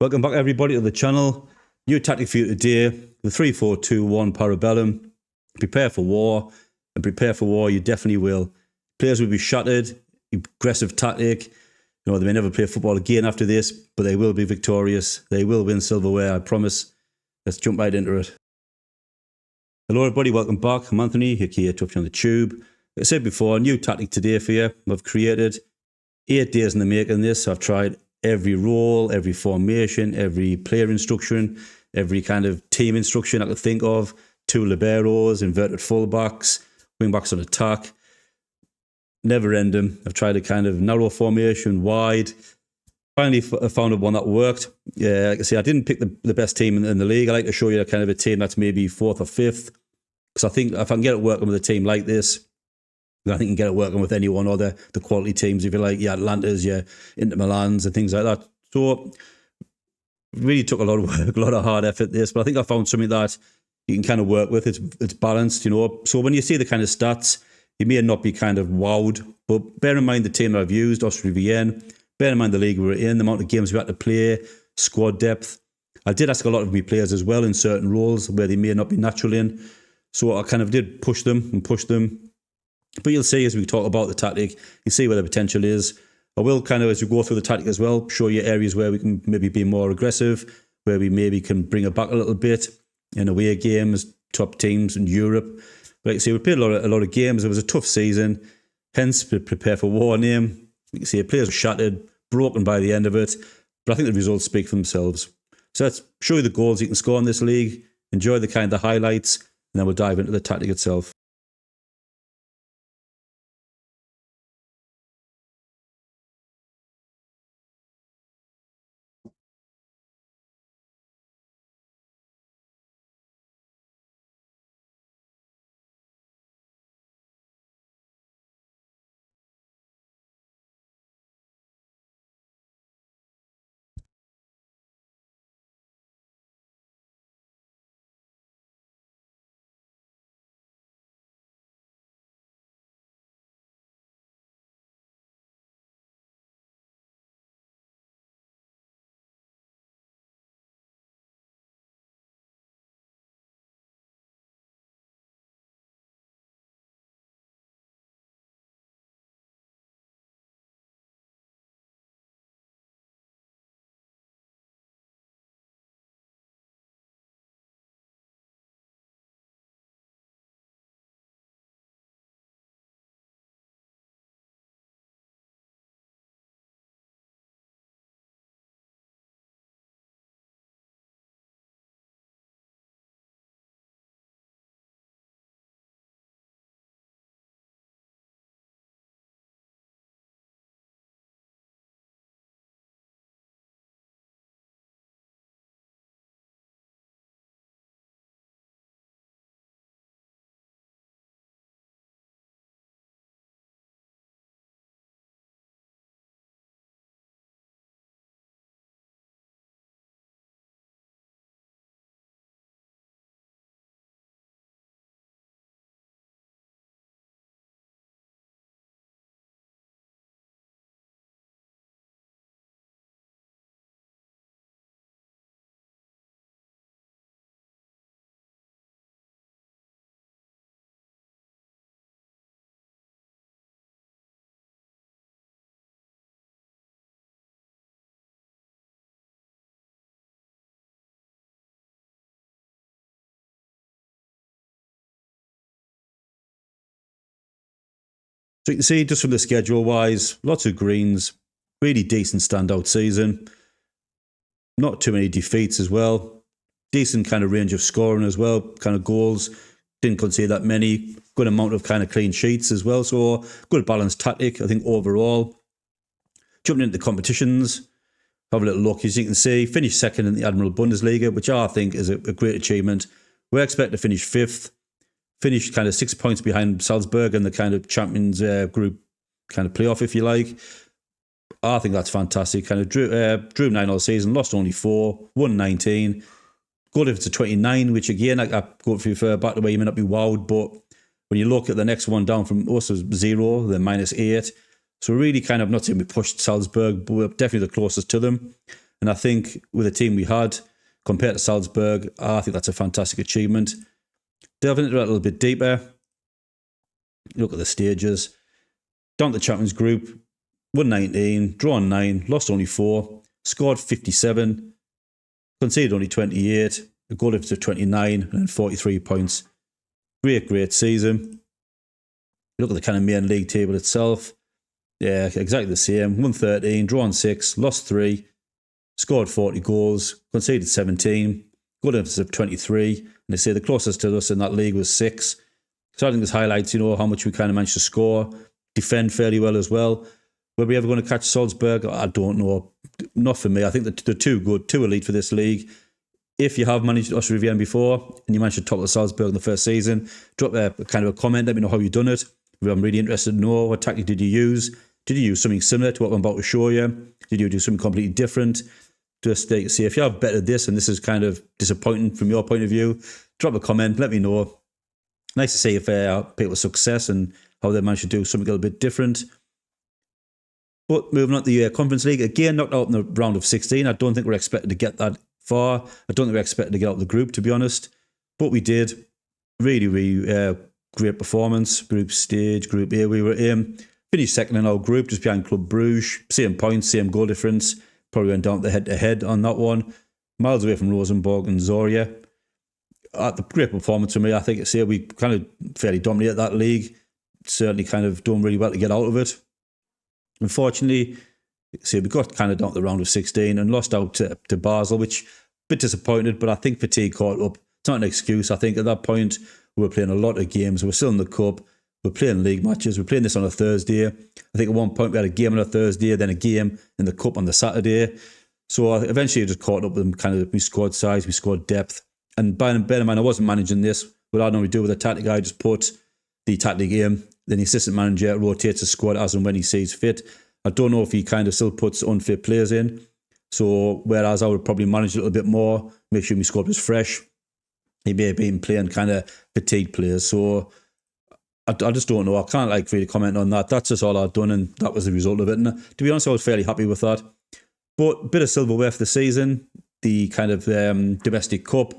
Welcome back everybody to the channel. New tactic for you today, the 3-4-2-1 Bellum. Prepare for war, and prepare for war you definitely will. Players will be shattered, aggressive tactic. You know, they may never play football again after this, but they will be victorious. They will win silverware, I promise. Let's jump right into it. Hello everybody, welcome back. I'm Anthony, here to on the tube. Like I said before, a new tactic today for you. I've created 8 days in the making this. I've tried every role, every formation, every player instruction, every kind of team instruction I could think of. 2 liberos, inverted fullbacks, wing backs on attack. Never end them. I've tried a kind of narrow formation, wide. Finally, I found one that worked. Yeah, like I say, I didn't pick the best team in the league. I like to show you a kind of a team that's maybe 4th or 5th. Because I think if I can get it working with a team like this, I think you can get it working with anyone or the quality teams, if you like, your Atlantas, your Inter Milans and things like that. So it really took a lot of work, a lot of hard effort this, but I think I found something that you can kind of work with. It's balanced, you know. So when you see the kind of stats, you may not be kind of wowed, but bear in mind the team that I've used, Austrian, bear in mind the league we were in, the amount of games we had to play, squad depth. I did ask a lot of my players as well in certain roles where they may not be natural in. So I kind of did push them. But you'll see as we talk about the tactic, you see where the potential is. I will kind of, as we go through the tactic as well, show you areas where we can maybe be more aggressive, where we maybe can bring it back a little bit in away games, top teams in Europe. But like I say, we played a lot of games. It was a tough season, hence prepare for war name. You can see players were shattered, broken by the end of it. But I think the results speak for themselves. So let's show you the goals you can score in this league, enjoy the kind of the highlights, and then we'll dive into the tactic itself. So you can see just from the schedule wise, lots of greens, really decent standout season. Not too many defeats as well. Decent kind of range of scoring as well, kind of goals. Didn't concede that many. Good amount of kind of clean sheets as well. So good balanced tactic, I think, overall. Jumping into the competitions, have a little look. As you can see, finished second in the Admiral Bundesliga, which I think is a great achievement. We expect to finish 5th. Finished kind of 6 points behind Salzburg in the kind of Champions group kind of playoff, if you like. I think that's fantastic. Kind of drew 9 all season, lost only 4, won 19. Goal difference to 29, which again, I go further back to where you may not be wowed, but when you look at the next one down from us was 0, then -8. So really kind of not saying we pushed Salzburg, but we're definitely the closest to them. And I think with the team we had, compared to Salzburg, I think that's a fantastic achievement. Delving into that a little bit deeper, look at the stages. Down to the Champions Group, won 19, drawn 9, lost only 4, scored 57, conceded only 28, a goal difference of 29 and 43 points. Great season. Look at the kind of main league table itself. Yeah, exactly the same. Won 13, drawn 6, lost 3, scored 40 goals, conceded 17, goal difference of 23. And they say the closest to us in that league was 6. So I think this highlights, how much we kind of managed to score, defend fairly well as well. Were we ever going to catch Salzburg? I don't know. Not for me. I think that they're too good, too elite for this league. If you have managed Austria Vienna before and you managed to topple Salzburg in the first season, drop a kind of a comment. Let me know how you've done it. I'm really interested to know, what tactic did you use? Did you use something similar to what I'm about to show you? Did you do something completely different? Just see if you have bettered this and this is kind of disappointing from your point of view. Drop a comment. Let me know. Nice to see if people's success and how they managed to do something a little bit different. But moving on to the Conference League, again, knocked out in the round of 16. I don't think we're expected to get that far. I don't think we're expected to get out of the group, to be honest. But we did. Really great performance. Group stage, Group A we were in. Finished second in our group, just behind Club Bruges. Same points, same goal difference. Probably went down to head-to-head on that one. Miles away from Rosenborg and Zoria. The great performance for me. I think we kind of fairly dominated that league. Certainly kind of done really well to get out of it. Unfortunately, we got kind of down to the round of 16 and lost out to Basel, which a bit disappointed, but I think fatigue caught up. It's not an excuse. I think at that point, we were playing a lot of games. We were still in the Cup. We're playing league matches. We're playing this on a Thursday. I think at one point we had a game on a Thursday, then a game in the Cup on the Saturday. So eventually I just caught up with them, kind of, we scored size, we scored depth. And bear in mind, I wasn't managing this. What I normally do with a tactic, I just put the tactic in. Then the assistant manager rotates the squad as and when he sees fit. I don't know if he kind of still puts unfit players in. So whereas I would probably manage a little bit more, make sure my squad was fresh, he may have been playing kind of fatigued players. So I just don't know. I can't really comment on that. That's just all I've done, and that was the result of it. And to be honest, I was fairly happy with that. But a bit of silverware for the season. The kind of domestic cup,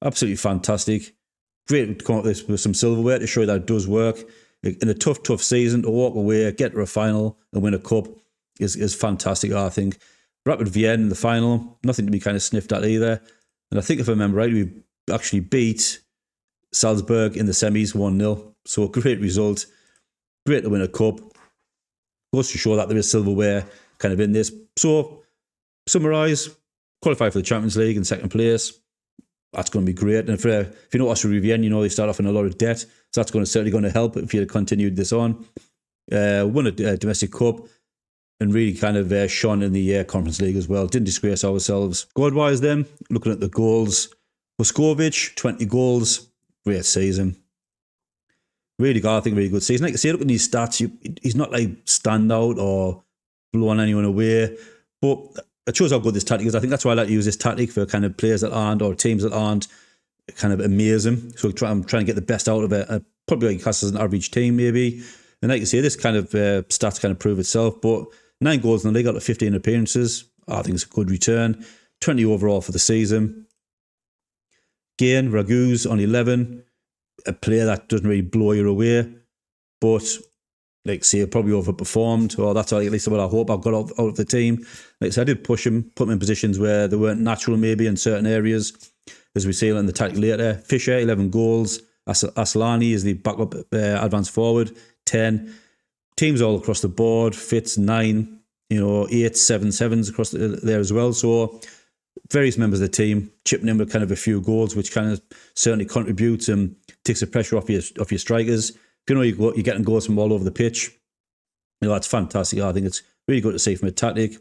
absolutely fantastic. Great to come up with some silverware to show that it does work. In a tough season, to walk away, get to a final and win a cup is fantastic, I think. Rapid Vienna in the final, nothing to be kind of sniffed at either. And I think if I remember right, we actually beat Salzburg in the semis 1-0. So great result. Great to win a cup. Goes to show that there is silverware kind of in this. So, summarise, qualify for the Champions League in second place. That's going to be great. And if you know Austria Vienna, they start off in a lot of debt. So that's certainly going to help if you had continued this on. Won a domestic cup and really kind of shone in the Conference League as well. Didn't disgrace ourselves. Squad-wise then, looking at the goals. Boskovic, 20 goals. Great season. Really good, I think, really good season. Like I say, look at these stats. He's not standout or blowing anyone away. But it shows how good this tactic is. I think that's why I like to use this tactic for kind of players that aren't, or teams that aren't kind of amazing. So I'm trying to get the best out of it. Probably class as an average team, maybe. And like you say, this kind of stats kind of prove itself. But 9 goals in the league out of 15 appearances, I think it's a good return. 20 overall for the season. Again, Ragu's on 11. A player that doesn't really blow you away. But like say, probably overperformed, or that's at least what I hope I've got out of the team. Like I said, I did push him, put him in positions where they weren't natural maybe in certain areas, as we see in the tactic later. Fischer, 11 goals. Aslani is the backup advance forward, 10. Teams all across the board. Fitz, 9. 8, 7, 7s across there as well. So various members of the team chipping in with kind of a few goals, which kind of certainly contributes and takes the pressure off your strikers. You're getting goals from all over the pitch. That's fantastic. I think it's really good to see from a tactic.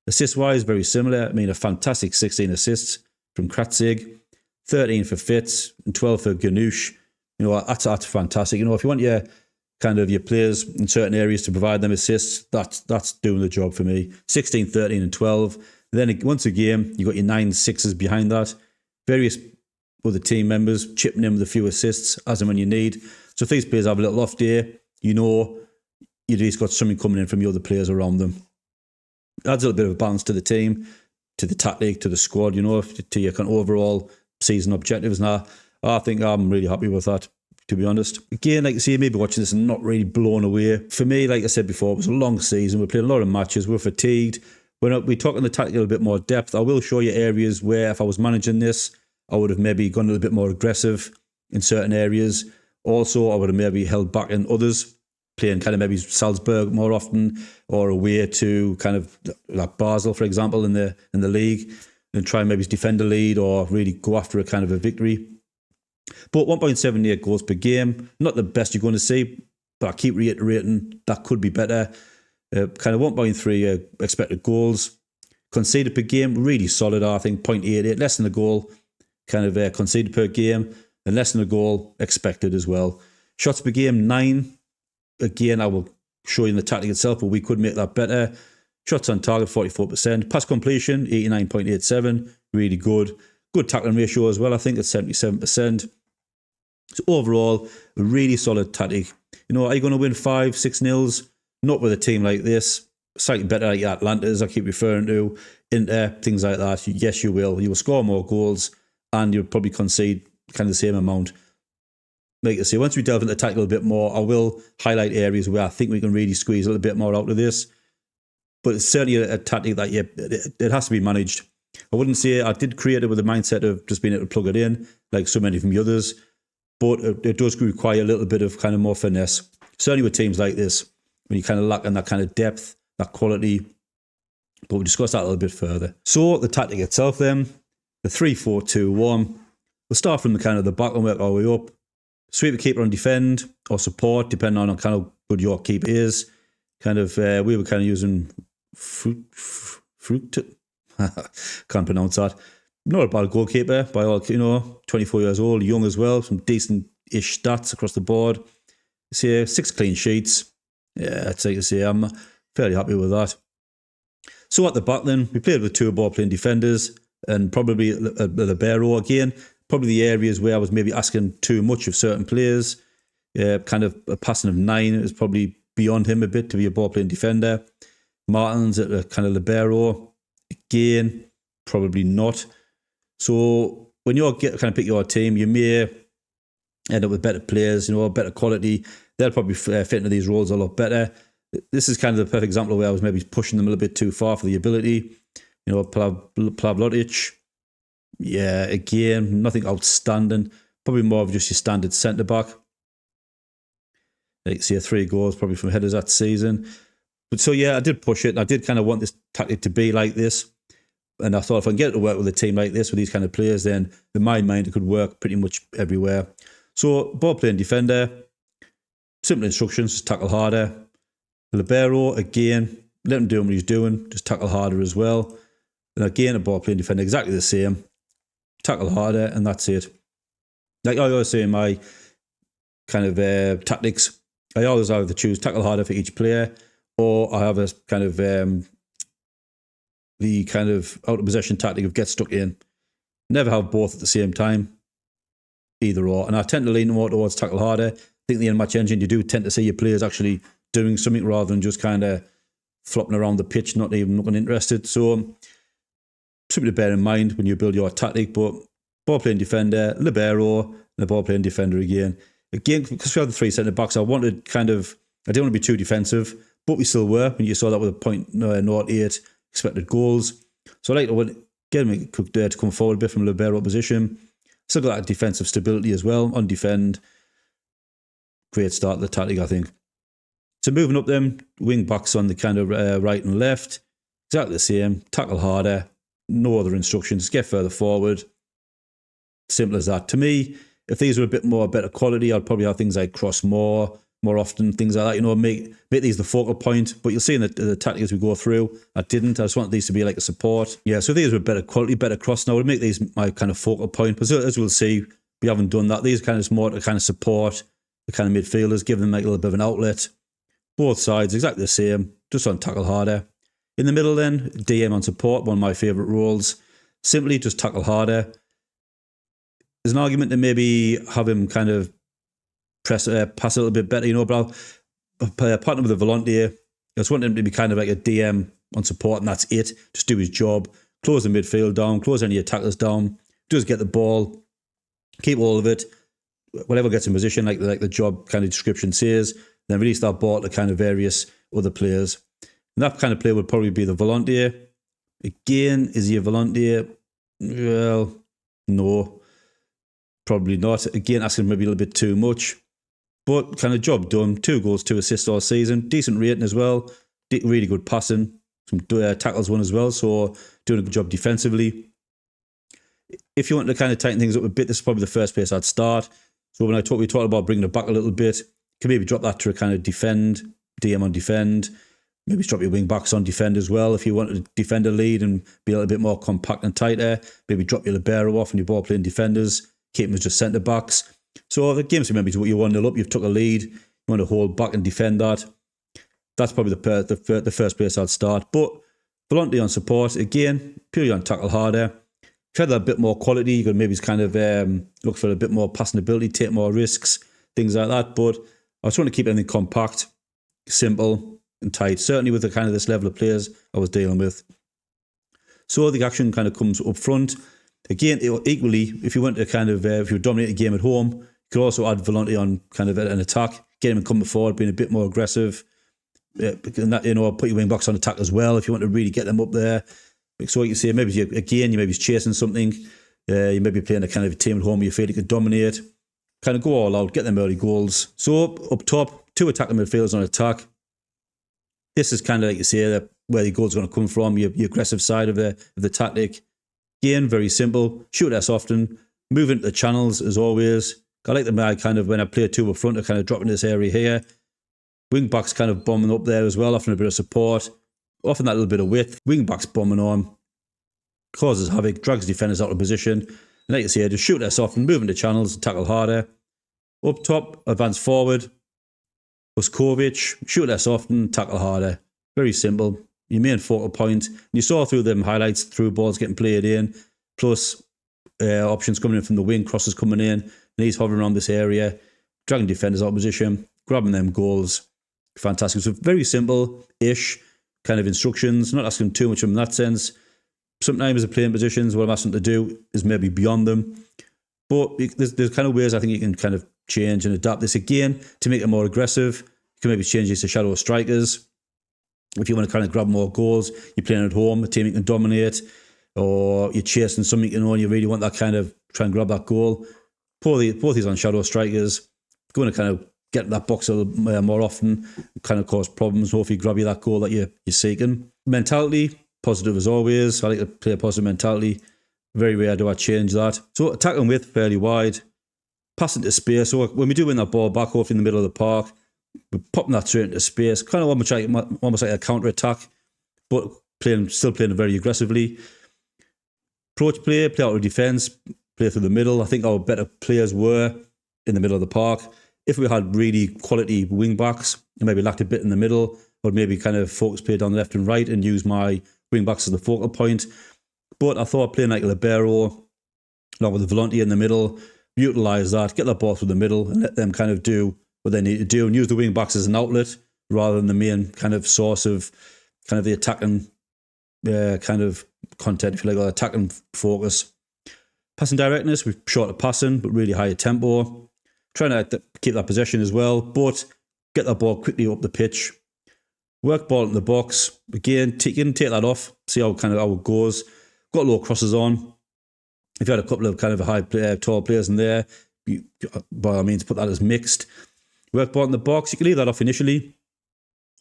Assist-wise, very similar. I mean, a fantastic 16 assists from Kratzig, 13 for Fitz, and 12 for Ganush. That's fantastic. If you want your players in certain areas to provide them assists, that's doing the job for me. 16, 13, and 12. Then once a game, you've got your 9 6s behind that. Various other team members chipping in with a few assists as and when you need. So if these players have a little off day, you've at least got something coming in from the other players around them. Adds a little bit of a balance to the team. to the tactic, to the squad, you know, to your kind of overall season objectives. And I think I'm really happy with that, to be honest. Again, like I say, maybe watching this and not really blown away. For me, like I said before, it was a long season. We played a lot of matches. We're fatigued. We talk on the tactical a bit more depth. I will show you areas where if I was managing this, I would have maybe gone a little bit more aggressive in certain areas. Also, I would have maybe held back in others, playing kind of maybe Salzburg more often, or away to kind of like Basel, for example, in the league, and try and maybe defend a lead or really go after a kind of a victory. But 1.78 goals per game, not the best you're going to see, but I keep reiterating that could be better. Kind of 1.3 expected goals. Conceded per game, really solid, I think, 0.88, less than a goal kind of conceded per game, and less than a goal expected as well. Shots per game, 9. Again, I will show you in the tactic itself, but we could make that better. Shots on target, 44%. Pass completion, 89.87, really good. Good tackling ratio as well, I think, at 77%. So overall, a really solid tactic. You know, are you going to win 5-6-0? Not with a team like this. Slightly better like Atlanta's, I keep referring to, Inter, things like that. Yes, you will. You will score more goals and you'll probably concede kind of the same amount. Like I say, once we delve into the tactical a bit more, I will highlight areas where I think we can really squeeze a little bit more out of this. But it's certainly a tactic that, yeah, it has to be managed. I wouldn't say I did create it with the mindset of just being able to plug it in, like so many from the others. But it does require a little bit of kind of more finesse. Certainly with teams like this, when you kind of lack on that kind of depth, that quality. But we'll discuss that a little bit further. So the tactic itself then, the 3-4-2-1. We'll start from the kind of the back and work our way up. Sweep the keeper on defend or support, depending on kind of how good your keeper is. Kind of, we were kind of using fruit. Can't pronounce that. Not a bad goalkeeper by all, 24 years old, young as well, some decent-ish stats across the board. See, 6 clean sheets. Yeah, I'd say to say I'm fairly happy with that. So at the back then, we played with 2 ball-playing defenders and probably a libero again. Probably the areas where I was maybe asking too much of certain players. Kind of a passing of 9 is probably beyond him a bit to be a ball-playing defender. Martin's at a kind of libero. Again, probably not. So when you're kind of pick your team, you may end up with better players, better quality. They'll probably fit into these roles a lot better. This is kind of the perfect example where I was maybe pushing them a little bit too far for the ability. Plavlotic. Yeah, again, nothing outstanding. Probably more of just your standard centre-back. Like, see, 3 goals probably from headers that season. But so, yeah, I did push it. I did kind of want this tactic to be like this. And I thought if I can get it to work with a team like this, with these kind of players, then in my mind, it could work pretty much everywhere. So, ball-playing defender, simple instructions, just tackle harder. Libero, again, let him do what he's doing, just tackle harder as well. And again, a ball-playing defender, exactly the same. Tackle harder, and that's it. Like I always say in my kind of tactics, I always either choose tackle harder for each player, or I have a kind of the kind of out of possession tactic of get stuck in. Never have both at the same time, either or. And I tend to lean more towards tackle harder. I think the in-match engine, you do tend to see your players actually doing something rather than just kind of flopping around the pitch, not even looking interested. So something to bear in mind when you build your tactic. But ball-playing defender, libero, and a ball-playing defender again. Again, because we have the 3 centre-backs, I didn't want to be too defensive, but we still were. When you saw that with a 0.08 expected goals. So I like to get him to come forward a bit from libero position. Still got that defensive stability as well on defend. Great start to the tactic, I think. So moving up then, wing backs on the kind of right and left. Exactly the same. Tackle harder. No other instructions. Get further forward. Simple as that. To me, if these were a bit more better quality, I'd probably have things like cross more often, things like that. Make these the focal point. But you'll see in the tactic as we go through, I didn't. I just wanted these to be like a support. Yeah, so if these were better quality, better cross. Now I would make these my kind of focal point. But as we'll see, we haven't done that. These are kind of more to kind of support the kind of midfielders, give them like a little bit of an outlet. Both sides exactly the same, just on tackle harder. In the middle then, DM on support, one of my favourite roles. Simply just tackle harder. There's an argument to maybe have him kind of pass a little bit better, but I'll partner with a volunteer. I just want him to be kind of like a DM on support, and that's it. Just do his job, close the midfield down, close any attackers down, just get the ball, keep all of it, whatever gets in position, like the job kind of description says, then release that ball to kind of various other players. And that kind of player would probably be the volunteer. Again, is he a volunteer? Well, no, probably not. Again, asking maybe a little bit too much. But kind of job done. 2 goals, 2 assists all season. Decent rating as well. Really good passing. Some tackles won as well. So doing a good job defensively. If you want to kind of tighten things up a bit, this is probably the first place I'd start. So when we talked about bringing it back a little bit, you can maybe drop that to a kind of defend, DM on defend. Maybe drop your wing backs on defend as well. If you want to defend a lead and be a little bit more compact and tighter, maybe drop your libero off and your ball playing defenders. Keep them as just centre backs. So the game's maybe to what you 1-0 up, you've took a lead, you want to hold back and defend that. That's probably the first place I'd start. But volunteer on support, again, purely on tackle harder. If you had that bit more quality, you could maybe kind of look for a bit more passing ability, take more risks, things like that. But I was trying to keep everything compact, simple and tight, certainly with the kind of this level of players I was dealing with. So the action kind of comes up front. Again, equally, if you want to kind of, if you dominate a game at home, you could also add volunteer on kind of an attack, get him coming forward, being a bit more aggressive. And that, put your wing backs on attack as well if you want to really get them up there. So you say maybe you maybe chasing something. You may be playing a kind of a team at home where you feel you could dominate. Kind of go all out, get them early goals. So up top, 2 attacking midfielders on attack. This is kind of like you say where the goal's going to come from, your aggressive side of the tactic. Again, very simple. Shoot less often. Move into the channels as always. I like the kind of when I play 2 up front, I kind of drop into this area here. Wing backs kind of bombing up there as well, offering a bit of support, offering that little bit of width. Wing backs bombing on, causes havoc, drags defenders out of position. And like you say, just shoot less often, move into channels, tackle harder. Up top, advance forward. Uskovic, shoot less often, tackle harder. Very simple. Your main focal point. And you saw through them highlights, through balls getting played in, plus options coming in from the wing, crosses coming in, and he's hovering around this area, dragging defenders out of position, grabbing them goals. Fantastic. So very simple-ish kind of instructions, not asking too much of them in that sense. Sometimes the playing positions, what I'm asking to do is maybe beyond them. But there's kind of ways I think you can kind of change and adapt this again to make it more aggressive. You can maybe change this to shadow strikers. If you want to kind of grab more goals, you're playing at home, a team you can dominate, or you're chasing something, and you really want that kind of, try and grab that goal. Pour these on shadow strikers. Going to kind of get that box a little more often, kind of cause problems, hopefully grab you that goal that you're seeking. Mentality, positive as always. I like to play a positive mentality. Very rare do I change that. So attacking width, fairly wide. Passing to space. So when we do win that ball back, hopefully in the middle of the park, we're popping that straight into space. Kind of almost like a counter-attack, but still playing very aggressively. Approach play out of defence, play through the middle. I think our better players were in the middle of the park. If we had really quality wing backs, and maybe lacked a bit in the middle, or maybe kind of focus play down the left and right and use my wing backs as the focal point. But I thought playing like a libero, along with the volunteer in the middle, utilise that, get that ball through the middle and let them kind of do what they need to do and use the wing backs as an outlet rather than the main kind of source of kind of the attacking kind of content, if you like, or attacking focus. Passing directness, we're short of passing, but really high tempo. Trying to keep that possession as well, but get that ball quickly up the pitch. Work ball in the box. Again, take that off, see how it goes. Got low crosses on. If you had a couple of kind of tall players in there, by all means, put that as mixed. Work ball in the box, you can leave that off initially.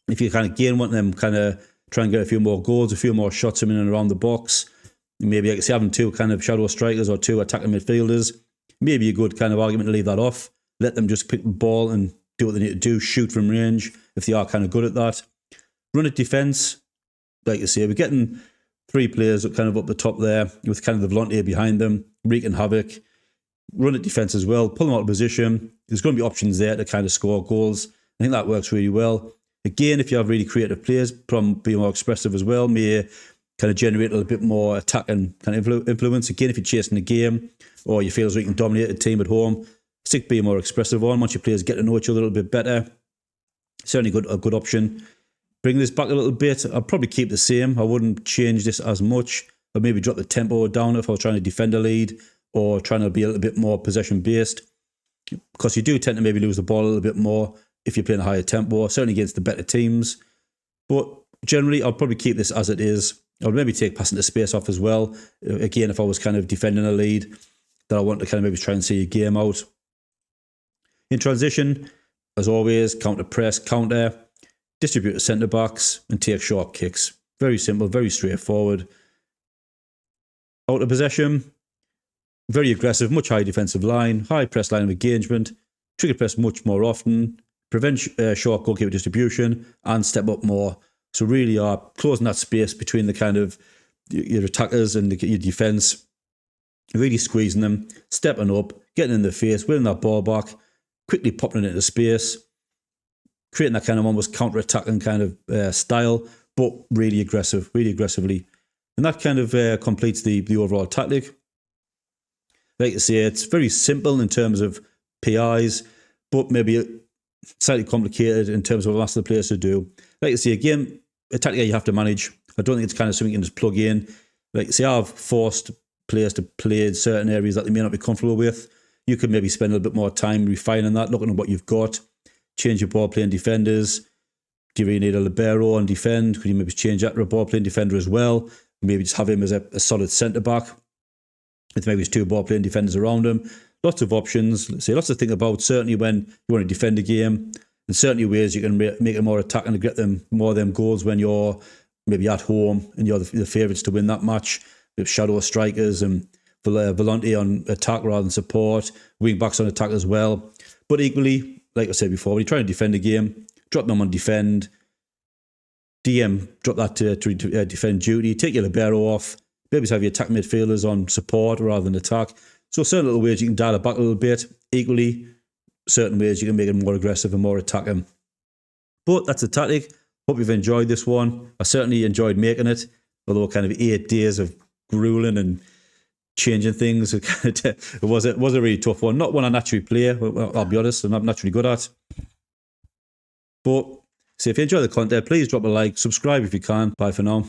If you kind of again want them kind of try and get a few more goals, a few more shots in and around the box, maybe like having 2 kind of shadow strikers or 2 attacking midfielders, maybe a good kind of argument to leave that off. Let them just pick the ball and do what they need to do, shoot from range if they are kind of good at that. Run at defence, like you say, we're getting 3 players kind of up the top there with kind of the volunteer behind them, wreaking havoc. Run at defence as well, pull them out of position. There's going to be options there to kind of score goals. I think that works really well. Again, if you have really creative players, be more expressive as well, may kind of generate a little bit more attack and kind of influence. Again, if you're chasing the game or you feel as though you can dominate a team at home, stick being more expressive on. Once your players get to know each other a little bit better, certainly a good option. Bring this back a little bit. I'll probably keep the same. I wouldn't change this as much. I'd maybe drop the tempo down if I was trying to defend a lead or trying to be a little bit more possession based, because you do tend to maybe lose the ball a little bit more if you're playing a higher tempo, certainly against the better teams. But generally, I'll probably keep this as it is. I would maybe take passing to space off as well. Again, if I was kind of defending a lead that I want to kind of maybe try and see a game out. In transition, as always, counter press, counter, distribute to centre backs and take short kicks. Very simple, very straightforward. Out of possession, very aggressive, much higher defensive line, high press line of engagement, trigger press much more often, prevent short goalkeeper distribution, and step up more. So really are closing that space between the kind of your attackers and your defence, really squeezing them, stepping up, getting in the face, winning that ball back, quickly popping it into space, creating that kind of almost counter-attacking kind of style, but really aggressive, really aggressively. And that kind of completes the overall tactic. Like I say, it's very simple in terms of PIs, but maybe slightly complicated in terms of what the players to do. Like I say, again, a tactic you have to manage. I don't think it's kind of something you can just plug in. Like I say, I've forced players to play in certain areas that they may not be comfortable with. You could maybe spend a little bit more time refining that, looking at what you've got, change your ball playing defenders. Do you really need a libero and defend? Could you maybe change that to a ball playing defender as well? Maybe just have him as a solid centre back with maybe his two ball playing defenders around him. Lots of options. Let's say lots to think about. Certainly when you want to defend a game, and certainly ways you can make it more attacking to get them more of them goals when you're maybe at home and you're the favourites to win that match. With shadow strikers and volante on attack rather than support, wing backs on attack as well. But equally, like I said before, when you're trying to defend a game, drop them on defend. DM, drop that to defend duty. Take your libero off. Maybe have your attack midfielders on support rather than attack. So certain little ways you can dial it back a little bit. Equally, certain ways you can make it more aggressive and more attacking. But that's a tactic. Hope you've enjoyed this one. I certainly enjoyed making it, although kind of 8 days of grueling and changing things. It was a really tough one. Not one I naturally play, I'll be honest, I'm not naturally good at. But so if you enjoy the content, please drop a like, subscribe if you can. Bye for now.